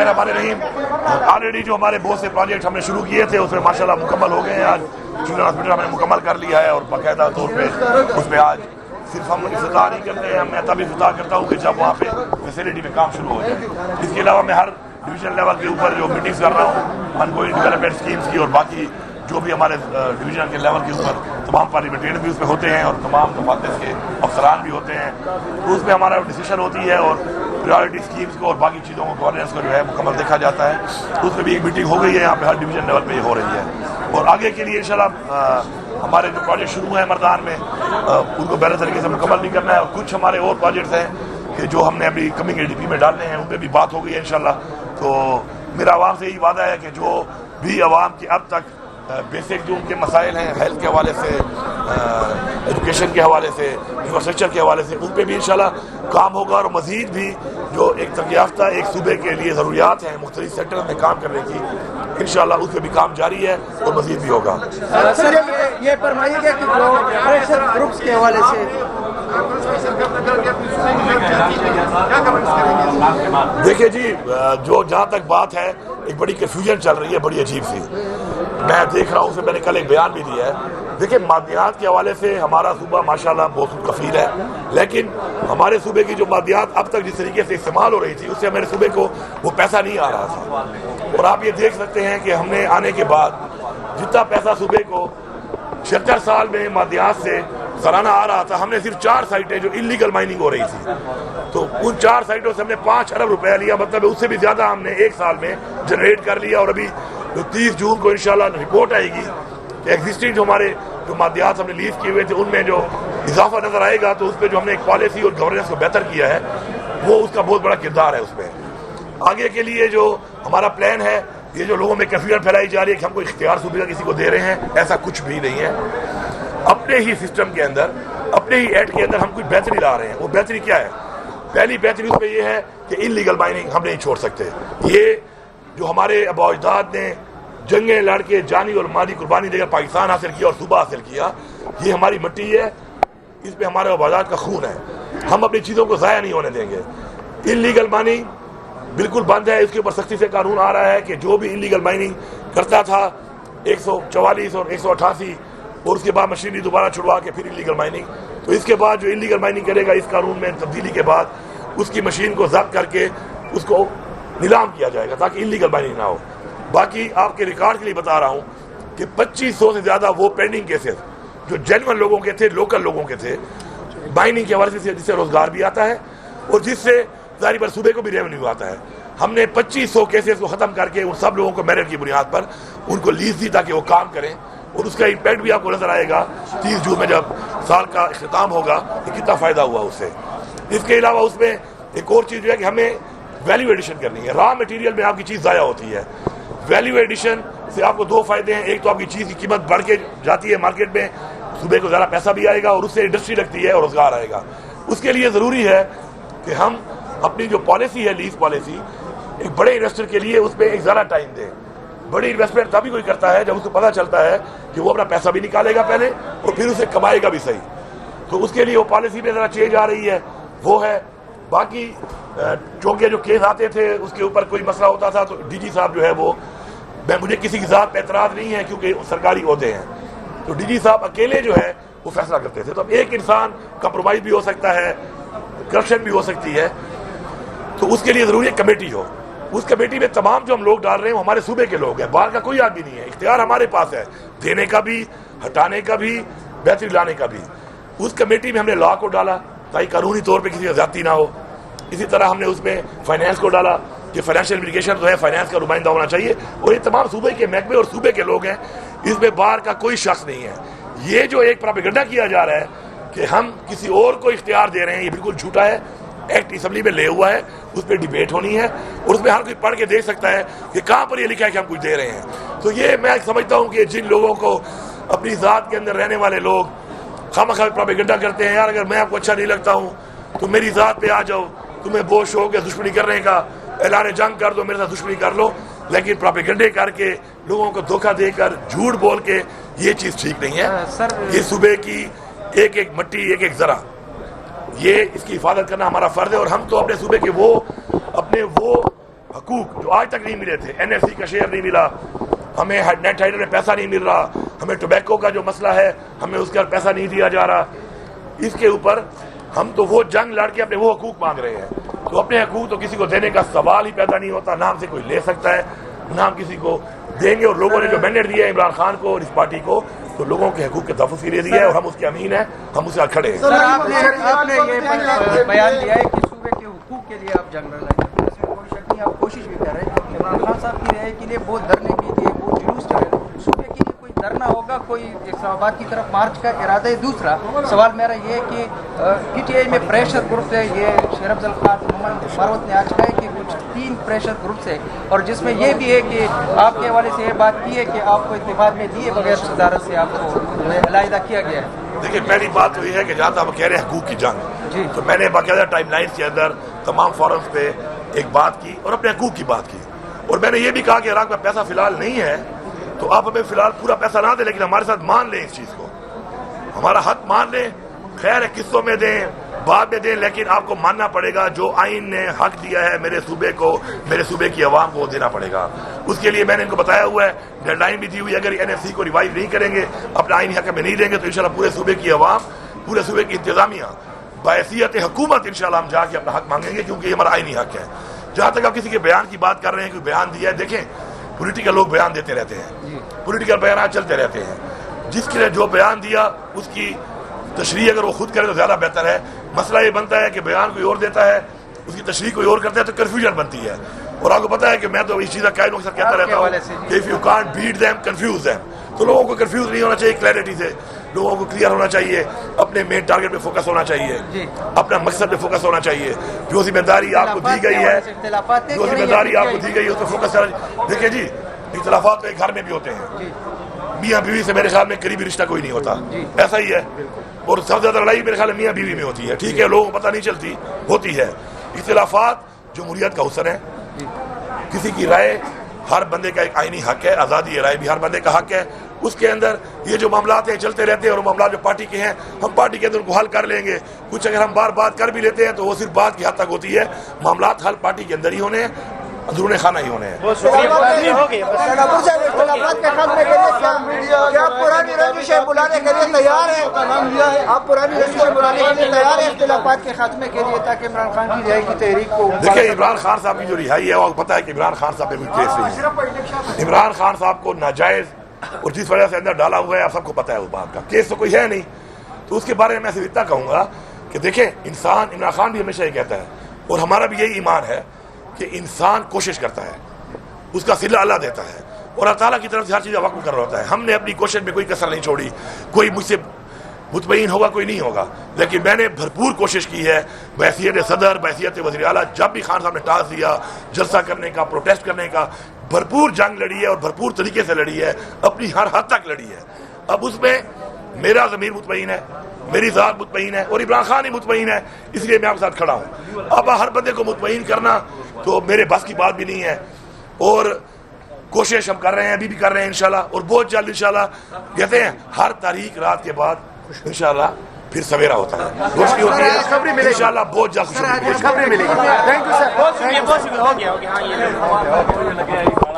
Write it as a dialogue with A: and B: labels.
A: बिस्मिल्लाहिर्रहमानिर्रहीम। ऑलरेडी जो हमारे बहुत से प्रोजेक्ट हमने शुरू किए थे उसमें माशाल्लाह मुकम्मल हो गए हैं। आज चिल्ड्रन हॉस्पिटल हमने मुकम्मल कर लिया है और बाकायदा तौर पे उसमें आज सिर्फ हम इफ्तिताह नहीं करते हैं, मैं तब इफ्तिताह करता हूँ कि जब वहाँ पे फैसिलिटी में काम शुरू हो जाए। इसके अलावा मैं हर डिवीजन लेवल के ऊपर जो मीटिंग्स कर रहा हूँ अनगोइंग डेवलपमेंट स्कीम्स की और बाकी जो भी हमारे डिवीजन के लेवल के ऊपर तमाम पार्लियामेंटेरियन भी उसमें होते हैं और तमाम दफातर के अफसरान भी होते हैं, तो उसमें हमारा डिसीजन होती है और प्रायोरिटी स्कीम्स को और बाकी चीज़ों को गवर्नेंस को जो है मुकम्मल देखा जाता है। तो उसमें भी एक मीटिंग हो गई है यहाँ पे हर डिवीजन लेवल पे ये हो रही है और आगे के लिए इंशाल्लाह हमारे जो प्रोजेक्ट शुरू है मर्दान में उनको बेहतर तरीके से मुकम्मल भी करना है और कुछ हमारे और प्रोजेक्ट्स हैं कि जो हमने अभी कमिंग ADP में डालने हैं उन पर भी बात हो गई है इंशाल्लाह। तो मेरा आवाम से यही वादा है कि जो भी आवाम की अब तक बेसिक जो उनके मसाइल हैं हेल्थ के हवाले से, एजुकेशन के हवाले से, इंफ्रास्ट्रक्चर के हवाले से, उन पर भी इंशाल्लाह काम होगा और मज़ीद भी जो एक तरक्की याफ्ता एक सूबे के लिए ज़रूरियात हैं मुख्तलिफ सेक्टर में काम करने की इंशाल्लाह उस पर भी काम जारी है और मज़ीद भी होगा।
B: सर ये फरमाइएगा कि जो प्रेशर ग्रुप्स के हवाले से
A: देखिए जी, जो जहाँ तक बात है एक बड़ी कन्फ्यूजन चल रही है, बड़ी अजीब सी मैं देख रहा हूँ। उसमें मैंने कल एक बयान भी दिया है। देखिए मादियात के हवाले से हमारा सूबा माशाल्लाह बहुत कफ़ील है, लेकिन हमारे सूबे की जो मादियात अब तक जिस तरीके से इस्तेमाल हो रही थी उससे हमारे सूबे को वो पैसा नहीं आ रहा था। और आप ये देख सकते हैं कि हमने आने के बाद जितना पैसा सूबे को 76 साल में मादियात से सालाना आ रहा था, हमने सिर्फ 4 साइटें जो इलीगल माइनिंग हो रही थी तो उन 4 साइटों से हमने 5 अरब रुपया लिया, मतलब उससे भी ज़्यादा हमने एक साल में जनरेट कर लिया। और अभी जो 30 जून को इंशाल्लाह रिपोर्ट आएगी कि एग्जिस्टिंग जो हमारे जो मादियात हमने लीज किए हुए थे उनमें जो इजाफा नजर आएगा तो उस पर जो हमने एक पॉलिसी और गवर्नेंस को बेहतर किया है वो उसका बहुत बड़ा किरदार है। उसमें आगे के लिए जो हमारा प्लान है, ये जो लोगों में कंफ्यूजन फैलाई जा रही है कि हमको इख्तियार सूबे का किसी को दे रहे हैं, ऐसा कुछ भी नहीं है। अपने ही सिस्टम के अंदर, अपने ही एक्ट के अंदर हम कुछ बेहतरी ला रहे हैं। वो बेहतरी क्या है? पहली बेहतरी उसमें यह है कि इलीगल माइनिंग हम नहीं छोड़ सकते। ये जो हमारे आबा अजदाद ने जंगें लड़ के जानी और माली कुर्बानी देकर पाकिस्तान हासिल किया और सूबा हासिल किया, ये हमारी मिट्टी है, इस पे हमारे आबा अजदाद का खून है। हम अपनी चीज़ों को ज़ाया नहीं होने देंगे। इलीगल माइनिंग बिल्कुल बंद है, इसके ऊपर सख्ती से कानून आ रहा है कि जो भी इलीगल माइनिंग करता था 144 और 188 और उसके बाद मशीनरी दोबारा छुड़वा के फिर इलीगल माइनिंग, तो इसके बाद जो इलीगल माइनिंग करेगा इस कानून में तब्दीली के बाद उसकी मशीन को जब्त करके उसको नीलाम किया जाएगा ताकि इलीगल माइनिंग ना हो। बाकी आपके रिकॉर्ड के लिए बता रहा हूँ कि 2500 से ज़्यादा वो पेंडिंग केसेस जो जेन्युइन लोगों के थे, लोकल लोगों के थे, माइनिंग के हवाले से, जिससे रोजगार भी आता है और जिससे जारी पर सूबे को भी रेवेन्यू आता है, हमने 2500 केसेस को ख़त्म करके उन सब लोगों को मेरिट की बुनियाद पर उनको लीज दी ताकि वो काम करें और उसका इम्पैक्ट भी आपको नजर आएगा 30 जून में जब साल का इख्तिताम होगा कि कितना फ़ायदा हुआ उससे। इसके अलावा उसमें एक और चीज़ जो है कि हमें वैल्यू एडिशन करनी है। रॉ मटेरियल में आपकी चीज़ ज़ाया होती है, वैल्यू एडिशन से आपको 2 फ़ायदे हैं। एक तो आपकी चीज़ की कीमत बढ़ के जाती है मार्केट में, सूबे को ज़्यादा पैसा भी आएगा और उससे इंडस्ट्री लगती है और रोज़गार आएगा। उसके लिए ज़रूरी है कि हम अपनी जो पॉलिसी है लीज पॉलिसी, एक बड़े इन्वेस्टर के लिए उस पर एक ज़्यादा टाइम दें। बड़ी इन्वेस्टमेंट तभी कोई करता है जब उसको पता चलता है कि वो अपना पैसा भी निकालेगा पहले और फिर उसे कमाएगा भी सही। तो उसके लिए वो पॉलिसी में ज़रा चेंज आ रही है, वो है। बाकी चौके जो केस आते थे उसके ऊपर कोई मसला होता था तो DG साहब जो है वो, मुझे किसी की ज़ात पे एतराज़ नहीं है क्योंकि सरकारी ओहदे हैं, तो DG साहब अकेले जो है वो फैसला करते थे। तो अब एक इंसान कंप्रोमाइज़ भी हो सकता है, करप्शन भी हो सकती है, तो उसके लिए ज़रूरी है कमेटी हो। उस कमेटी में तमाम जो हम लोग डाल रहे हैं वो हमारे सूबे के लोग हैं, बाहर का कोई आदमी नहीं है। इख्तियार हमारे पास है देने का भी, हटाने का भी, बेहतरी लाने का भी। उस कमेटी में हमने लॉ को डाला ताकि कानूनी तौर पे किसी की ज़्यादती ना हो। इसी तरह हमने उसमें फाइनेंस को डाला कि फाइनेंशियल इम्प्लीकेशन जो है फाइनेंस का नुमाइंदा होना चाहिए और ये तमाम सूबे के महकमे और सूबे के लोग हैं, इसमें बाहर का कोई शख्स नहीं है। ये जो एक प्रोपेगेंडा किया जा रहा है कि हम किसी और को इख्तियार दे रहे हैं, ये बिल्कुल झूठा है। एक्ट असम्बली में ले हुआ है, उस पर डिबेट होनी है और उसमें हर कोई पढ़ के देख सकता है कि कहाँ पर ये लिखा है कि हम कुछ दे रहे हैं। तो ये मैं समझता हूँ कि जिन लोगों को अपनी ज़ात के अंदर रहने वाले लोग खामखा प्रोपेगेंडा करते हैं, यार अगर मैं आपको अच्छा नहीं लगता हूँ तो मेरी ज़ात पे आ जाओ, तुम्हें बहुत शौक है दुश्मनी करने का, ऐलान जंग कर दो, मेरे साथ दुश्मनी कर लो, लेकिन प्रोपेगेंडे करके लोगों को धोखा देकर झूठ बोल के ये चीज़ ठीक नहीं है। ये सूबे की एक एक मट्टी, एक एक ज़रा, ये इसकी हिफाजत करना हमारा फ़र्ज है और हम तो अपने सूबे के वो हकूक जो आज तक नहीं मिले थे, NFC का शेयर नहीं मिला, हमें नेट हाइडर में पैसा नहीं मिल रहा, हमें टोबैको का जो मसला है हमें उसका पैसा नहीं दिया जा रहा, इसके ऊपर हम तो वो जंग लड़ के अपने वो हकूक मांग रहे हैं। तो अपने हकूक तो किसी को देने का सवाल ही पैदा नहीं होता, ना हमसे कोई ले सकता है ना हम किसी को देंगे। और लोगों ने जो मैंडेट दिया है इमरान खान को और इस पार्टी को, तो लोगों के हकूक के तहफ़्फ़ुज़ के लिए दिया है और हम उसके अमीन हैं, हम उसके साथ खड़े हैं।
B: सर आपने ये बयान दिया है कि सूबे के हुकूक के लिए आप जंग लड़ेंगे, इसमें कोई शक नहीं, आप कोशिश भी कर रहे हैं। इमरान खान साहब की राय के लिए बहुत धरने भी दिए, बहुत जुलूस चले, सूबे के लिए कोई धरना होगा, कोई इस्लामाबाद की तरफ मार्च का इरादा है? दूसरा सवाल मेरा ये है कि PTI में प्रेशर ग्रुप है, ये शेर अफजल खान मोहम्मद मारवत ने आज कहा है कि कुछ 3 प्रेशर ग्रुप्स है, और जिसमें ये भी है कि आपके हवाले से ये बात की है कि आपको इत्तेफाक में दिए बगैर सदारत से आपको अलहदा किया गया है।
A: देखिए पहली बात तो ये है कि जहाँ तक आप कह रहे हैं हकूक की जंग, तो मैंने बाकायदा टाइमलाइंस के अंदर तमाम फोरम्स पे एक बात की और अपने हकूक की बात की, और मैंने ये भी कहा कि इराक में पैसा फिलहाल नहीं है तो आप हमें फिलहाल पूरा पैसा ना दें, लेकिन हमारे साथ मान लें, इस चीज़ को हमारा हक मान लें, खैर है किस्तों में दें, बाद में दें, लेकिन आपको मानना पड़ेगा जो आइन ने हक दिया है मेरे सूबे को, मेरे सूबे की आवाम को देना पड़ेगा। उसके लिए मैंने इनको बताया हुआ है, डेडलाइन भी दी हुई है, अगर NFC को रिवाइव नहीं करेंगे, अपना आइनी हक में नहीं देंगे, तो इंशाल्लाह पूरे सूबे की आवाम, पूरे सूबे की इंतजामिया बहैसियत हुकूमत इंशाल्लाह हम जाके अपना हक मांगेंगे, क्योंकि ये हमारा आइनी हक है। जहाँ तक आप किसी के बयान की बात कर रहे हैं, कोई बयान दिया है, देखें पॉलिटिकल लोग बयान देते रहते हैं, पॉलिटिकल बयान चलते रहते हैं, जिसके लिए जो बयान दिया उसकी तशरीह अगर वो खुद करे तो ज़्यादा बेहतर है। मसला ये बनता है कि बयान कोई और देता है, उसकी तशरीह कोई और करता है, तो कन्फ्यूजन बनती है। और आपको पता है कि मैं तो इस चीज़ का कायम अक्सर कहता रहता हूँ कि if you can't beat them confuse them, तो लोगों को कंफ्यूज नहीं होना चाहिए, क्लैरिटी से लोगों को क्लियर होना चाहिए, अपने मेन टारगेट पे फोकस होना चाहिए, अपना मकसद पे फोकस होना चाहिए। जो जिम्मेदारी आपको दी गई है, जो जिम्मेदारी आपको दी गई है उस पर फोकस करना। देखिए जी, इख्तिलाफात तो एक घर में भी होते हैं, मियाँ बीवी से मेरे ख्याल में करीबी रिश्ता कोई नहीं होता, ऐसा ही है। और सबसे ज्यादा लड़ाई मेरे ख्याल में मियाँ बीवी में होती है, ठीक है, लोगों को पता नहीं चलती, होती है। इख्तिलाफात जमहूरियत का हुस्न है, किसी की राय हर बंदे का एक आईनी हक है, आज़ादी राय भी हर बंदे का हक है। उसके अंदर ये जो मामलात हैं चलते रहते हैं, और मामला जो पार्टी के हैं हम पार्टी के अंदर उनको हल कर लेंगे। कुछ अगर हम बार बात कर भी लेते हैं तो वो सिर्फ बात की हद तक होती है, मामलात हल पार्टी के अंदर ही होने हैं, अंदरूने खाना ही होने हैं।
B: क्या पुरानी रंजिशें बुलाने के लिए तैयार हैं? आप पुरानी रंजिशें बुलाने के लिए तैयार हैं इख्तिलाफात के खात्मे के लिए, ताकि इमरान खान की रिहाई की तहरीक को?
A: देखिए इमरान खान साहब की जो रिहाई है, आपको पता है कि इमरान खान साहब पे कोई केस नहीं है। इमरान खान साहब को नाजायज और जिस वजह से अंदर डाला हुआ है, आप सबको पता है उस बात का, केस तो कोई है नहीं। तो उसके बारे में मैं सिर्फ इतना कहूँगा कि देखें, इंसान, इमरान खान भी हमेशा ये कहता है और हमारा भी यही ईमान है कि इंसान कोशिश करता है, उसका सिला अल्लाह देता है, और अल्लाह ताला की तरफ से हर चीज़ वक़्फ़ कर होता है। हमने अपनी कोशिश में कोई कसर नहीं छोड़ी, कोई मुझसे मुतमईन होगा कोई नहीं होगा, लेकिन मैंने भरपूर कोशिश की है बहैसियत सदर, बहैसियत वज़ीर आला। जब भी खान साहब ने टास्क दिया जलसा करने का, प्रोटेस्ट करने का, भरपूर जंग लड़ी है और भरपूर तरीके से लड़ी है, अपनी हर हद तक लड़ी है। अब उसमें मेरा ज़मीर मुतमईन है, मेरी ज़ात मुतमईन है और इमरान खान ही मुतमईन है, इसलिए मैं आपके साथ खड़ा हूँ। अब हर बंदे को मुतमईन करना तो मेरे बस की बात भी नहीं है, और कोशिश हम कर रहे हैं, अभी भी कर रहे हैं इंशाल्लाह, और बहुत जल्द इंशाल्लाह। कहते हैं हर तारीख रात के बाद इंशाल्लाह फिर सवेरा होता है, रोशनी होती है इंशाल्लाह, बहुत जल्द खबरें मिलेगी।
B: Thank you sir.